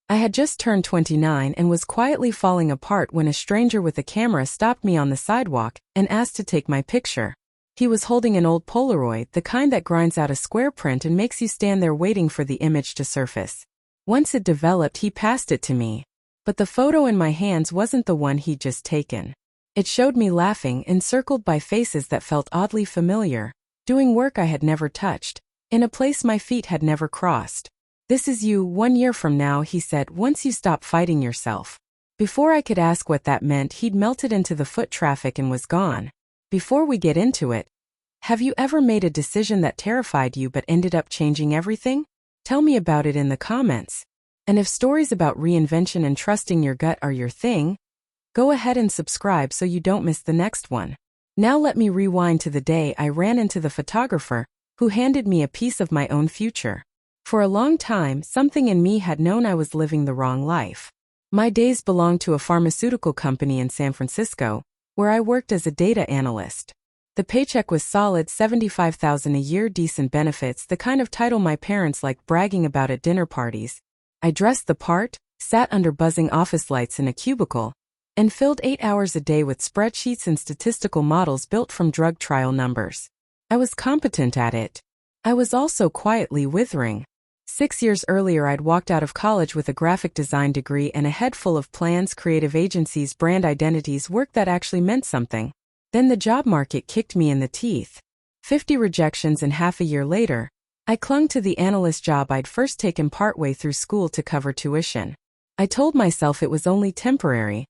I had just turned 29 and was quietly falling apart when a stranger with a camera stopped me on the sidewalk and asked to take my picture. He was holding an old Polaroid, the kind that grinds out a square print and makes you stand there waiting for the image to surface. Once it developed, he passed it to me. But the photo in my hands wasn't the one he'd just taken. It showed me laughing, encircled by faces that felt oddly familiar, doing work I had never touched, in a place my feet had never crossed. "This is you 1 year from now," he said, "once you stop fighting yourself." Before I could ask what that meant, he'd melted into the foot traffic and was gone. Before we get into it, have you ever made a decision that terrified you but ended up changing everything? Tell me about it in the comments. And if stories about reinvention and trusting your gut are your thing, go ahead and subscribe so you don't miss the next one. Now let me rewind to the day I ran into the photographer who handed me a piece of my own future. For a long time, something in me had known I was living the wrong life. My days belonged to a pharmaceutical company in San Francisco, where I worked as a data analyst. The paycheck was solid, $75,000 a year, decent benefits, the kind of title my parents liked bragging about at dinner parties. I dressed the part, sat under buzzing office lights in a cubicle, and filled 8 hours a day with spreadsheets and statistical models built from drug trial numbers. I was competent at it. I was also quietly withering. 6 years earlier, I'd walked out of college with a graphic design degree and a head full of plans, creative agencies, brand identities, work that actually meant something. Then the job market kicked me in the teeth. 50 rejections, and half a year later, I clung to the analyst job I'd first taken partway through school to cover tuition. I told myself it was only temporary,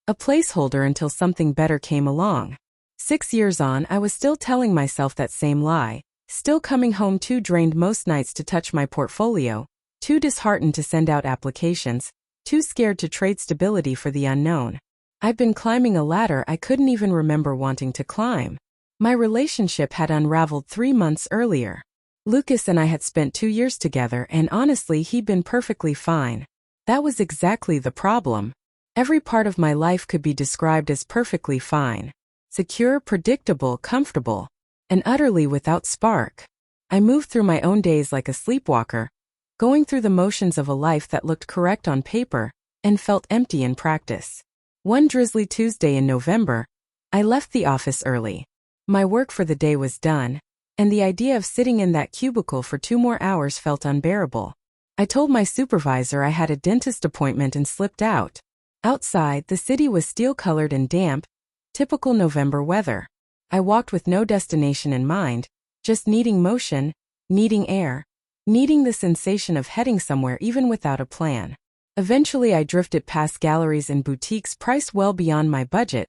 a placeholder until something better came along. 6 years on, I was still telling myself that same lie, still coming home too drained most nights to touch my portfolio, too disheartened to send out applications, too scared to trade stability for the unknown. I'd been climbing a ladder I couldn't even remember wanting to climb. My relationship had unraveled 3 months earlier. Lucas and I had spent 2 years together, and honestly, he'd been perfectly fine. That was exactly the problem. Every part of my life could be described as perfectly fine. Secure, predictable, comfortable, and utterly without spark. I moved through my own days like a sleepwalker, going through the motions of a life that looked correct on paper and felt empty in practice. One drizzly Tuesday in November, I left the office early. My work for the day was done, and the idea of sitting in that cubicle for 2 more hours felt unbearable. I told my supervisor I had a dentist appointment and slipped out. Outside, the city was steel-colored and damp, typical November weather. I walked with no destination in mind, just needing motion, needing air, needing the sensation of heading somewhere even without a plan. Eventually, I drifted past galleries and boutiques priced well beyond my budget,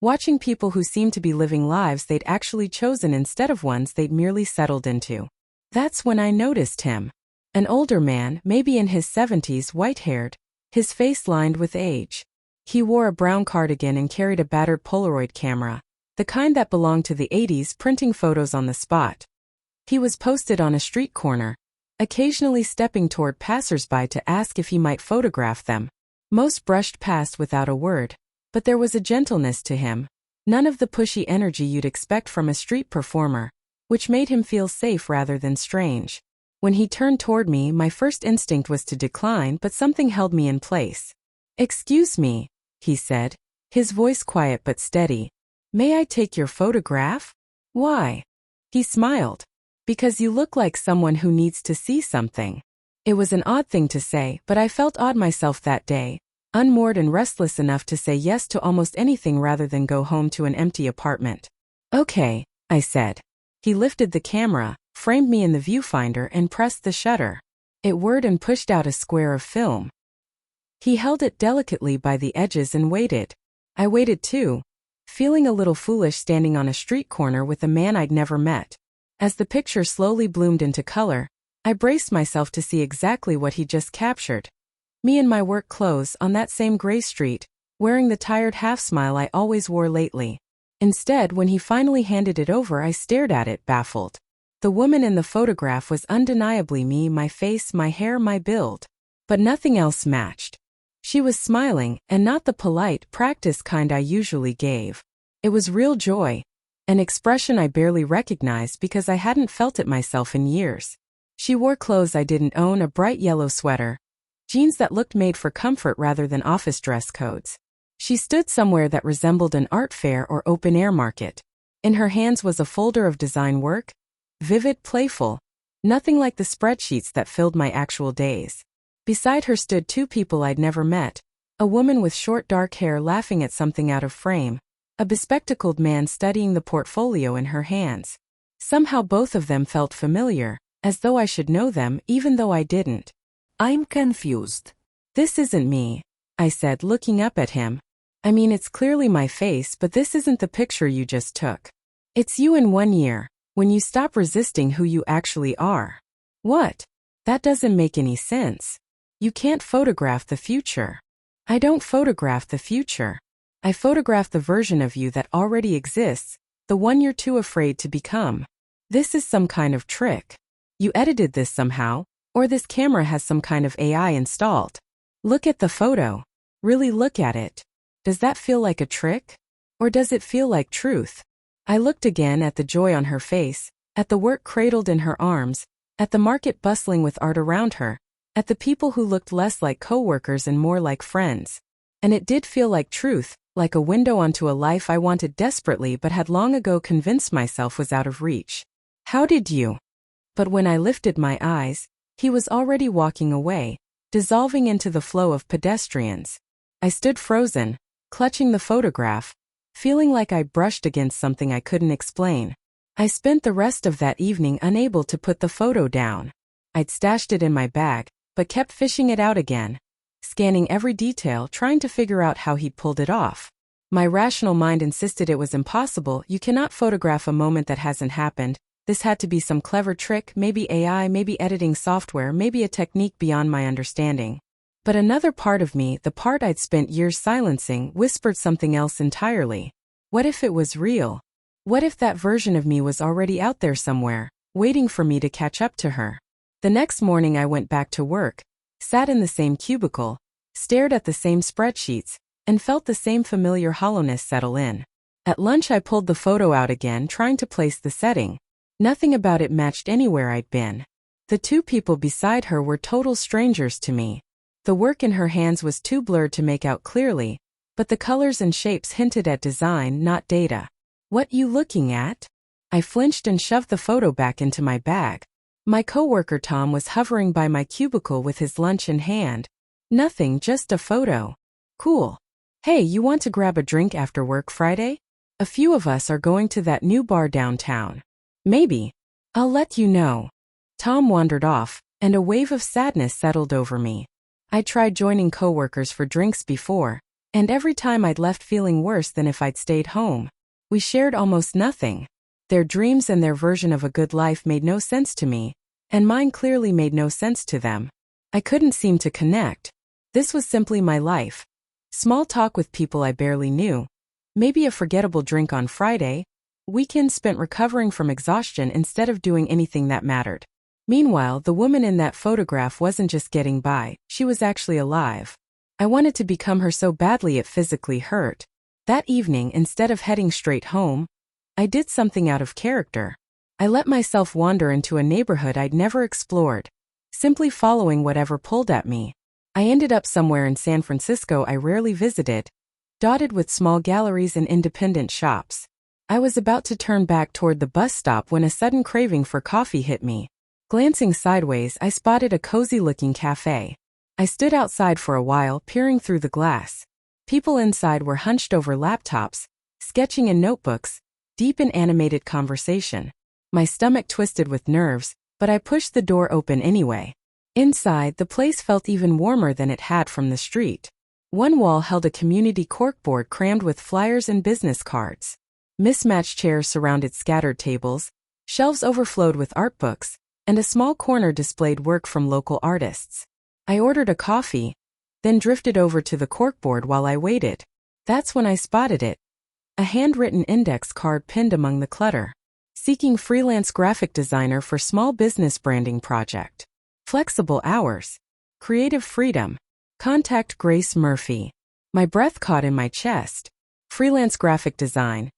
watching people who seemed to be living lives they'd actually chosen instead of ones they'd merely settled into. That's when I noticed him. An older man, maybe in his 70s, white-haired, his face lined with age. He wore a brown cardigan and carried a battered Polaroid camera, the kind that belonged to the 80s, printing photos on the spot. He was posted on a street corner, occasionally stepping toward passers-by to ask if he might photograph them. Most brushed past without a word, but there was a gentleness to him, none of the pushy energy you'd expect from a street performer, which made him feel safe rather than strange. When he turned toward me, my first instinct was to decline, but something held me in place. "Excuse me," he said, his voice quiet but steady. "May I take your photograph?" "Why?" He smiled. "Because you look like someone who needs to see something." It was an odd thing to say, but I felt odd myself that day, unmoored and restless enough to say yes to almost anything rather than go home to an empty apartment. "Okay," I said. He lifted the camera, framed me in the viewfinder, and pressed the shutter. It whirred and pushed out a square of film. He held it delicately by the edges and waited. I waited too, feeling a little foolish standing on a street corner with a man I'd never met. As the picture slowly bloomed into color, I braced myself to see exactly what he just captured. Me in my work clothes on that same gray street, wearing the tired half-smile I always wore lately. Instead, when he finally handed it over, I stared at it, baffled. The woman in the photograph was undeniably me, my face, my hair, my build. But nothing else matched. She was smiling, and not the polite, practiced kind I usually gave. It was real joy. An expression I barely recognized because I hadn't felt it myself in years. She wore clothes I didn't own, a bright yellow sweater, Jeans that looked made for comfort rather than office dress codes. She stood somewhere that resembled an art fair or open-air market. In her hands was a folder of design work, vivid, playful, nothing like the spreadsheets that filled my actual days. Beside her stood two people I'd never met, a woman with short dark hair laughing at something out of frame, a bespectacled man studying the portfolio in her hands. Somehow both of them felt familiar, as though I should know them even though I didn't. I'm confused. This isn't me, I said, looking up at him. I mean, it's clearly my face, but this isn't the picture you just took. It's you in 1 year, when you stop resisting who you actually are. What? That doesn't make any sense. You can't photograph the future. I don't photograph the future. I photograph the version of you that already exists, the one you're too afraid to become. This is some kind of trick. You edited this somehow, or this camera has some kind of AI installed. Look at the photo. Really look at it. Does that feel like a trick? Or does it feel like truth? I looked again at the joy on her face, at the work cradled in her arms, at the market bustling with art around her, at the people who looked less like coworkers and more like friends. And it did feel like truth, like a window onto a life I wanted desperately but had long ago convinced myself was out of reach. How did you? But when I lifted my eyes, he was already walking away, dissolving into the flow of pedestrians. I stood frozen, clutching the photograph, feeling like I brushed against something I couldn't explain. I spent the rest of that evening unable to put the photo down. I'd stashed it in my bag, but kept fishing it out again, scanning every detail, trying to figure out how he'd pulled it off. My rational mind insisted it was impossible. You cannot photograph a moment that hasn't happened. This had to be some clever trick, maybe AI, maybe editing software, maybe a technique beyond my understanding. But another part of me, the part I'd spent years silencing, whispered something else entirely. What if it was real? What if that version of me was already out there somewhere, waiting for me to catch up to her? The next morning I went back to work, sat in the same cubicle, stared at the same spreadsheets, and felt the same familiar hollowness settle in. At lunch I pulled the photo out again, trying to place the setting. Nothing about it matched anywhere I'd been. The two people beside her were total strangers to me. The work in her hands was too blurred to make out clearly, but the colors and shapes hinted at design, not data. What you looking at? I flinched and shoved the photo back into my bag. My coworker Tom was hovering by my cubicle with his lunch in hand. Nothing, just a photo. Cool. Hey, you want to grab a drink after work Friday? A few of us are going to that new bar downtown. Maybe. I'll let you know. Tom wandered off, and a wave of sadness settled over me. I'd tried joining coworkers for drinks before, and every time I'd left feeling worse than if I'd stayed home. We shared almost nothing. Their dreams and their version of a good life made no sense to me, and mine clearly made no sense to them. I couldn't seem to connect. This was simply my life. Small talk with people I barely knew. Maybe a forgettable drink on Friday. Weekends spent recovering from exhaustion instead of doing anything that mattered. Meanwhile, the woman in that photograph wasn't just getting by, she was actually alive. I wanted to become her so badly it physically hurt. That evening, instead of heading straight home, I did something out of character. I let myself wander into a neighborhood I'd never explored, simply following whatever pulled at me. I ended up somewhere in San Francisco I rarely visited, dotted with small galleries and independent shops. I was about to turn back toward the bus stop when a sudden craving for coffee hit me. Glancing sideways, I spotted a cozy-looking cafe. I stood outside for a while, peering through the glass. People inside were hunched over laptops, sketching in notebooks, deep in animated conversation. My stomach twisted with nerves, but I pushed the door open anyway. Inside, the place felt even warmer than it had from the street. One wall held a community corkboard crammed with flyers and business cards. Mismatched chairs surrounded scattered tables, shelves overflowed with art books, and a small corner displayed work from local artists. I ordered a coffee, then drifted over to the corkboard while I waited. That's when I spotted it. A handwritten index card pinned among the clutter. Seeking freelance graphic designer for small business branding project. Flexible hours. Creative freedom. Contact Grace Murphy. My breath caught in my chest. Freelance graphic design.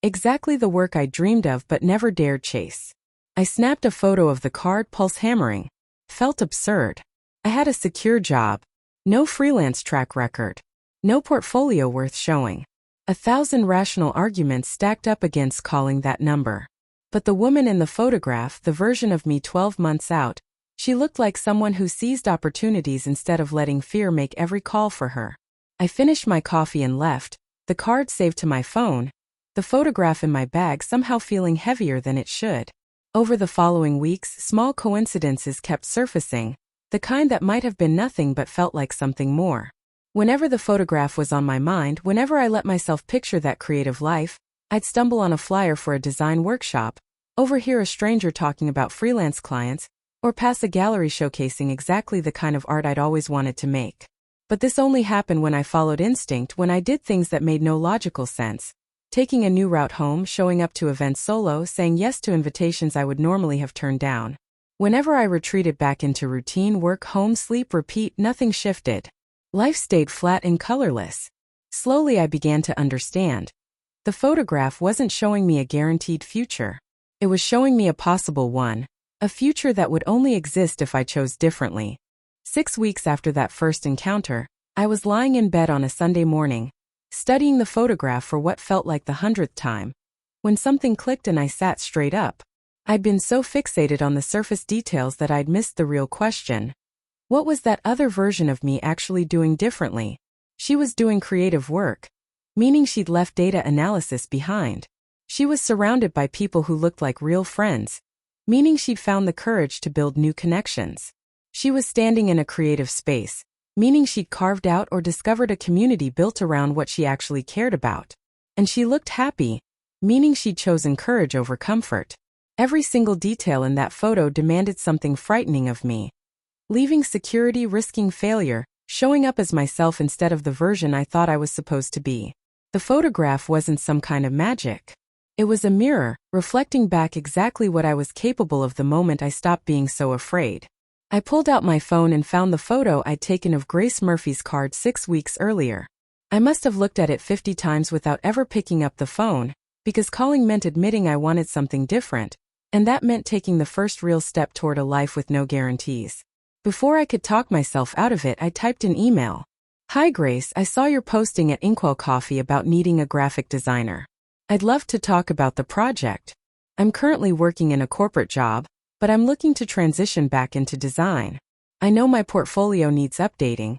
Exactly the work I dreamed of but never dared chase. I snapped a photo of the card, pulse hammering. Felt absurd. I had a secure job, No freelance track record. No portfolio worth showing. 1,000 rational arguments stacked up against calling that number. But the woman in the photograph, the version of me 12 months out, she looked like someone who seized opportunities instead of letting fear make every call for her. I finished my coffee and left, the card saved to my phone, the photograph in my bag somehow feeling heavier than it should. Over the following weeks, small coincidences kept surfacing, the kind that might have been nothing but felt like something more. Whenever the photograph was on my mind, whenever I let myself picture that creative life, I'd stumble on a flyer for a design workshop, overhear a stranger talking about freelance clients, or pass a gallery showcasing exactly the kind of art I'd always wanted to make. But this only happened when I followed instinct, when I did things that made no logical sense. Taking a new route home, showing up to events solo, saying yes to invitations I would normally have turned down. Whenever I retreated back into routine, work, home, sleep, repeat, nothing shifted. Life stayed flat and colorless. Slowly I began to understand. The photograph wasn't showing me a guaranteed future. It was showing me a possible one, a future that would only exist if I chose differently. 6 weeks after that first encounter, I was lying in bed on a Sunday morning, studying the photograph for what felt like the 100th time, when something clicked and I sat straight up. I'd been so fixated on the surface details that I'd missed the real question. What was that other version of me actually doing differently? She was doing creative work, meaning she'd left data analysis behind. She was surrounded by people who looked like real friends, meaning she'd found the courage to build new connections. She was standing in a creative space, meaning she'd carved out or discovered a community built around what she actually cared about. And she looked happy, meaning she'd chosen courage over comfort. Every single detail in that photo demanded something frightening of me. Leaving security, risking failure, showing up as myself instead of the version I thought I was supposed to be. The photograph wasn't some kind of magic. It was a mirror, reflecting back exactly what I was capable of the moment I stopped being so afraid. I pulled out my phone and found the photo I'd taken of Grace Murphy's card 6 weeks earlier. I must have looked at it 50 times without ever picking up the phone, because calling meant admitting I wanted something different, and that meant taking the first real step toward a life with no guarantees. Before I could talk myself out of it, I typed an email. Hi Grace, I saw your posting at Inkwell Coffee about needing a graphic designer. I'd love to talk about the project. I'm currently working in a corporate job, but I'm looking to transition back into design. I know my portfolio needs updating,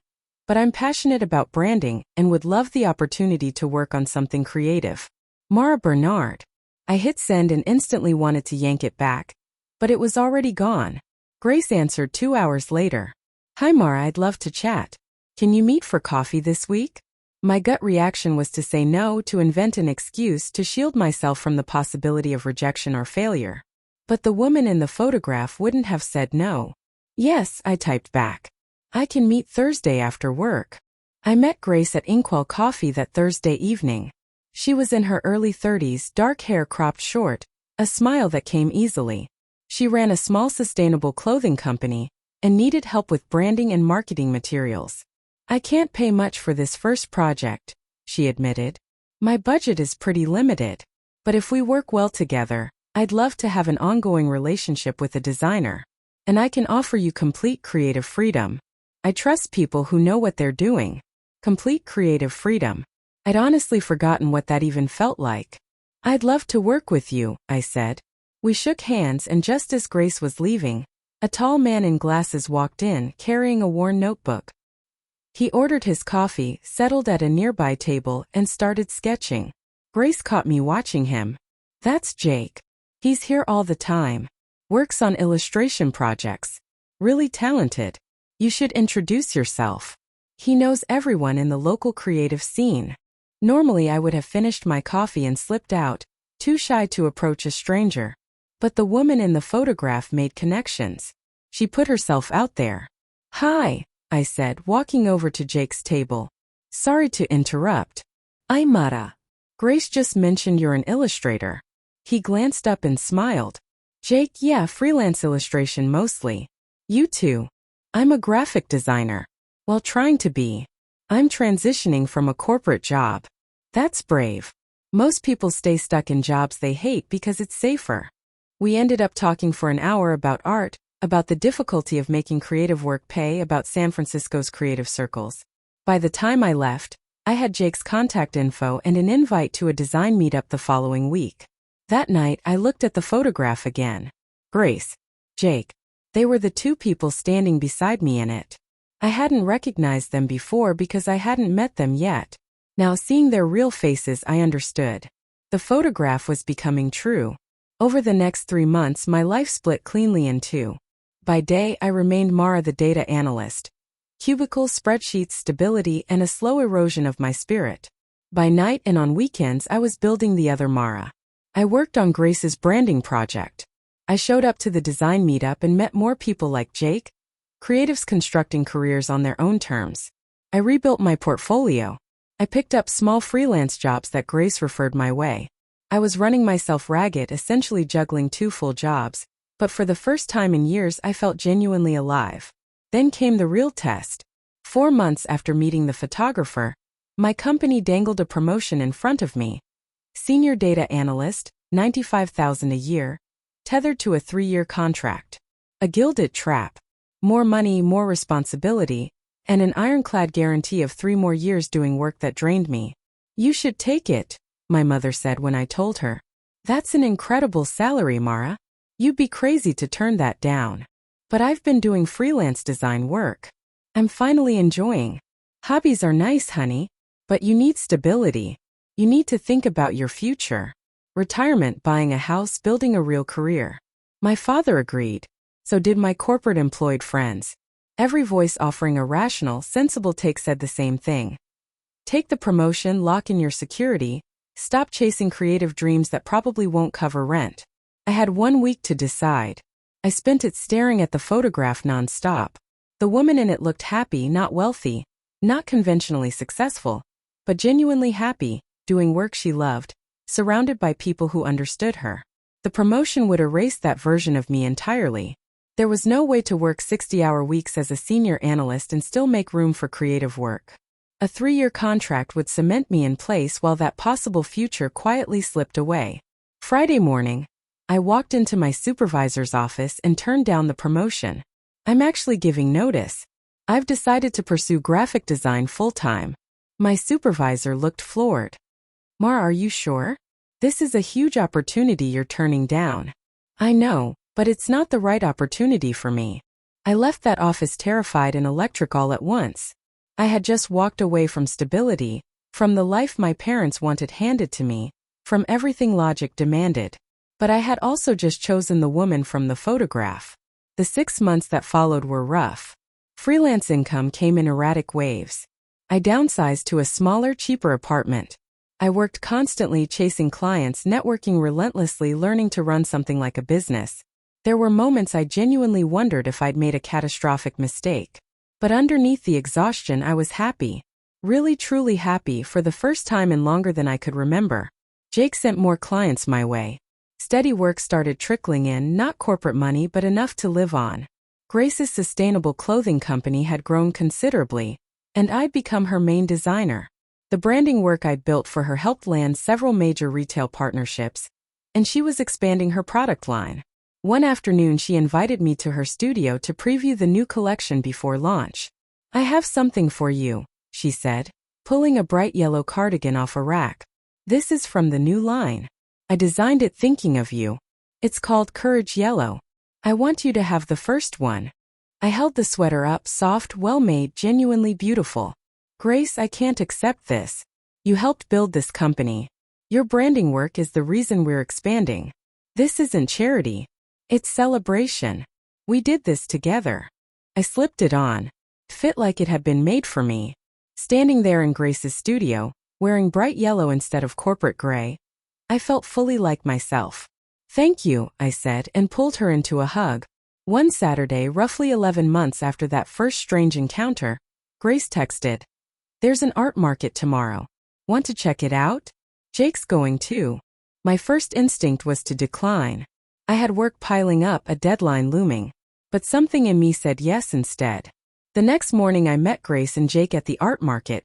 but I'm passionate about branding and would love the opportunity to work on something creative. Mara Bernard. I hit send and instantly wanted to yank it back, but it was already gone. Grace answered 2 hours later. Hi Mara, I'd love to chat. Can you meet for coffee this week? My gut reaction was to say no, to invent an excuse to shield myself from the possibility of rejection or failure. But the woman in the photograph wouldn't have said no. Yes, I typed back. I can meet Thursday after work. I met Grace at Inkwell Coffee that Thursday evening. She was in her early 30s, dark hair cropped short, a smile that came easily. She ran a small sustainable clothing company and needed help with branding and marketing materials. I can't pay much for this first project, she admitted. My budget is pretty limited. But if we work well together, I'd love to have an ongoing relationship with a designer. And I can offer you complete creative freedom. I trust people who know what they're doing. Complete creative freedom. I'd honestly forgotten what that even felt like. I'd love to work with you, I said. We shook hands, and just as Grace was leaving, a tall man in glasses walked in, carrying a worn notebook. He ordered his coffee, settled at a nearby table, and started sketching. Grace caught me watching him. That's Jake. He's here all the time. Works on illustration projects. Really talented. You should introduce yourself. He knows everyone in the local creative scene. Normally I would have finished my coffee and slipped out, too shy to approach a stranger. But the woman in the photograph made connections. She put herself out there. Hi, I said, walking over to Jake's table. Sorry to interrupt. I'm Mara. Grace just mentioned you're an illustrator. He glanced up and smiled. Jake, yeah, freelance illustration mostly. You too. I'm a graphic designer. Well, trying to be. I'm transitioning from a corporate job. That's brave. Most people stay stuck in jobs they hate because it's safer. We ended up talking for an hour about art, about the difficulty of making creative work pay, about San Francisco's creative circles. By the time I left, I had Jake's contact info and an invite to a design meetup the following week. That night, I looked at the photograph again. Grace, Jake. They were the two people standing beside me in it. I hadn't recognized them before because I hadn't met them yet. Now, seeing their real faces, I understood. The photograph was becoming true. Over the next 3 months, my life split cleanly in two. By day, I remained Mara the data analyst. Cubicles, spreadsheets, stability, and a slow erosion of my spirit. By night and on weekends, I was building the other Mara. I worked on Grace's branding project. I showed up to the design meetup and met more people like Jake, creatives constructing careers on their own terms. I rebuilt my portfolio. I picked up small freelance jobs that Grace referred my way. I was running myself ragged, essentially juggling 2 full jobs, but for the first time in years I felt genuinely alive. Then came the real test. 4 months after meeting the photographer, my company dangled a promotion in front of me. Senior data analyst, $95,000 a year, tethered to a 3-year contract. A gilded trap. More money, more responsibility, and an ironclad guarantee of 3 more years doing work that drained me. You should take it, my mother said when I told her. That's an incredible salary, Mara. You'd be crazy to turn that down. But I've been doing freelance design work. I'm finally enjoying. Hobbies are nice, honey, but you need stability. You need to think about your future. Retirement, buying a house, building a real career. My father agreed. So did my corporate employed friends. Every voice offering a rational, sensible take said the same thing. Take the promotion, lock in your security, stop chasing creative dreams that probably won't cover rent. I had 1 week to decide. I spent it staring at the photograph non-stop. The woman in it looked happy, not wealthy, not conventionally successful, but genuinely happy, doing work she loved, surrounded by people who understood her. The promotion would erase that version of me entirely. There was no way to work 60-hour weeks as a senior analyst and still make room for creative work. A 3-year contract would cement me in place while that possible future quietly slipped away. Friday morning, I walked into my supervisor's office and turned down the promotion. I'm actually giving notice. I've decided to pursue graphic design full-time. My supervisor looked floored. Mar, are you sure? This is a huge opportunity you're turning down. I know, but it's not the right opportunity for me. I left that office terrified and electric all at once. I had just walked away from stability, from the life my parents wanted handed to me, from everything logic demanded. But I had also just chosen the woman from the photograph. The 6 months that followed were rough. Freelance income came in erratic waves. I downsized to a smaller, cheaper apartment. I worked constantly chasing clients, networking relentlessly, learning to run something like a business. There were moments I genuinely wondered if I'd made a catastrophic mistake. But underneath the exhaustion, I was happy. Really, truly happy for the first time in longer than I could remember. Jake sent more clients my way. Steady work started trickling in, not corporate money but enough to live on. Grace's sustainable clothing company had grown considerably, and I'd become her main designer. The branding work I'd built for her helped land several major retail partnerships, and she was expanding her product line. One afternoon she invited me to her studio to preview the new collection before launch. I have something for you, she said, pulling a bright yellow cardigan off a rack. This is from the new line. I designed it thinking of you. It's called Courage Yellow. I want you to have the first one. I held the sweater up, soft, well-made, genuinely beautiful. Grace, I can't accept this. You helped build this company. Your branding work is the reason we're expanding. This isn't charity. It's celebration. We did this together. I slipped it on. Fit like it had been made for me. Standing there in Grace's studio, wearing bright yellow instead of corporate gray, I felt fully like myself. Thank you, I said, and pulled her into a hug. One Saturday, roughly 11 months after that first strange encounter, Grace texted, "There's an art market tomorrow. Want to check it out? Jake's going too." My first instinct was to decline. I had work piling up, a deadline looming. But something in me said yes instead. The next morning I met Grace and Jake at the art market,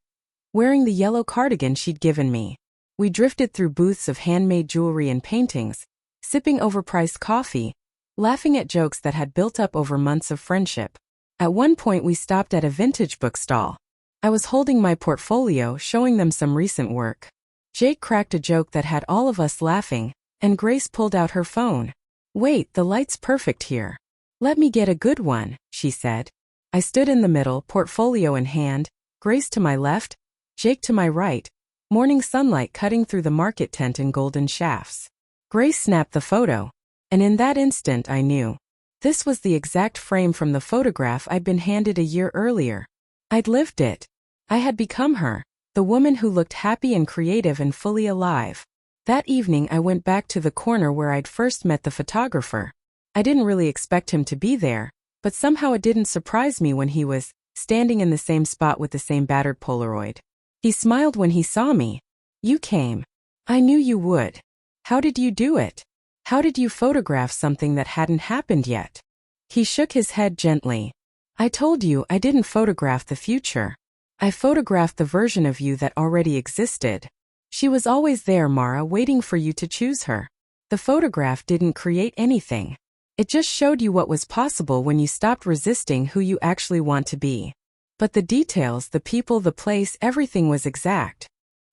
wearing the yellow cardigan she'd given me. We drifted through booths of handmade jewelry and paintings, sipping overpriced coffee, laughing at jokes that had built up over months of friendship. At one point we stopped at a vintage bookstall. I was holding my portfolio, showing them some recent work. Jake cracked a joke that had all of us laughing, and Grace pulled out her phone. "Wait, the light's perfect here. Let me get a good one," she said. I stood in the middle, portfolio in hand, Grace to my left, Jake to my right, morning sunlight cutting through the market tent in golden shafts. Grace snapped the photo, and in that instant I knew. This was the exact frame from the photograph I'd been handed a year earlier. I'd lived it. I had become her, the woman who looked happy and creative and fully alive. That evening I went back to the corner where I'd first met the photographer. I didn't really expect him to be there, but somehow it didn't surprise me when he was standing in the same spot with the same battered Polaroid. He smiled when he saw me. "You came. I knew you would. How did you do it? How did you photograph something that hadn't happened yet?" He shook his head gently. "I told you I didn't photograph the future. I photographed the version of you that already existed. She was always there, Mara, waiting for you to choose her. The photograph didn't create anything. It just showed you what was possible when you stopped resisting who you actually want to be. But the details, the people, the place, everything was exact.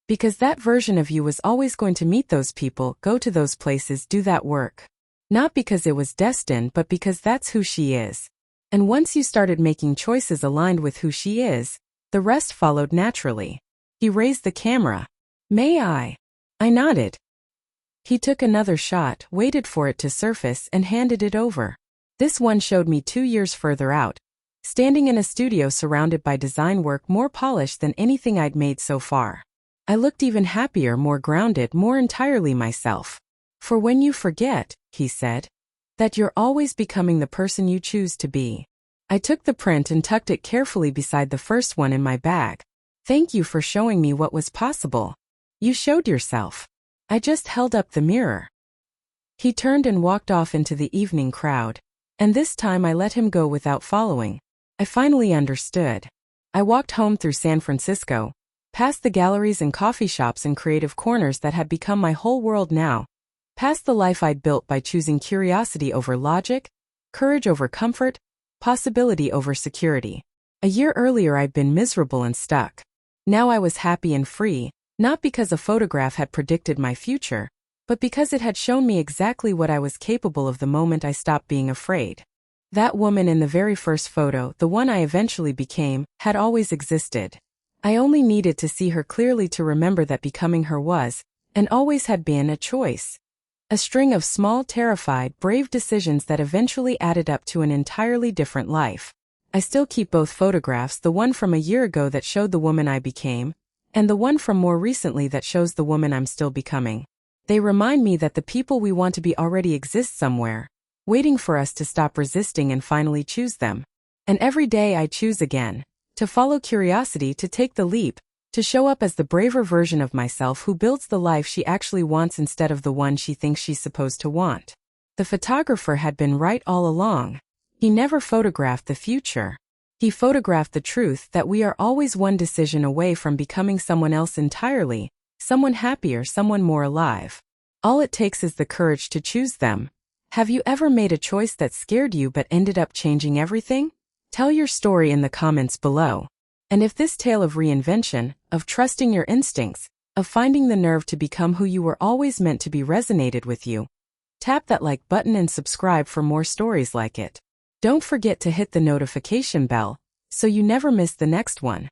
Because that version of you was always going to meet those people, go to those places, do that work. Not because it was destined, but because that's who she is. And once you started making choices aligned with who she is, the rest followed naturally." He raised the camera. "May I?" I nodded. He took another shot, waited for it to surface, and handed it over. This one showed me 2 years further out, standing in a studio surrounded by design work more polished than anything I'd made so far. I looked even happier, more grounded, more entirely myself. "For when you forget," he said, "that you're always becoming the person you choose to be." I took the print and tucked it carefully beside the first one in my bag. "Thank you for showing me what was possible. You showed yourself. I just held up the mirror." He turned and walked off into the evening crowd, and this time I let him go without following. I finally understood. I walked home through San Francisco, past the galleries and coffee shops and creative corners that had become my whole world now, past the life I'd built by choosing curiosity over logic, courage over comfort, possibility over security. A year earlier I'd been miserable and stuck. Now I was happy and free, not because a photograph had predicted my future, but because it had shown me exactly what I was capable of the moment I stopped being afraid. That woman in the very first photo, the one I eventually became, had always existed. I only needed to see her clearly to remember that becoming her was, and always had been, a choice. A string of small, terrified, brave decisions that eventually added up to an entirely different life. I still keep both photographs, the one from a year ago that showed the woman I became, and the one from more recently that shows the woman I'm still becoming. They remind me that the people we want to be already exist somewhere, waiting for us to stop resisting and finally choose them. And every day I choose again, to follow curiosity, to take the leap, to show up as the braver version of myself who builds the life she actually wants instead of the one she thinks she's supposed to want. The photographer had been right all along. He never photographed the future. He photographed the truth that we are always one decision away from becoming someone else entirely, someone happier, someone more alive. All it takes is the courage to choose them. Have you ever made a choice that scared you but ended up changing everything? Tell your story in the comments below. And if this tale of reinvention, of trusting your instincts, of finding the nerve to become who you were always meant to be resonated with you, tap that like button and subscribe for more stories like it. Don't forget to hit the notification bell, so you never miss the next one.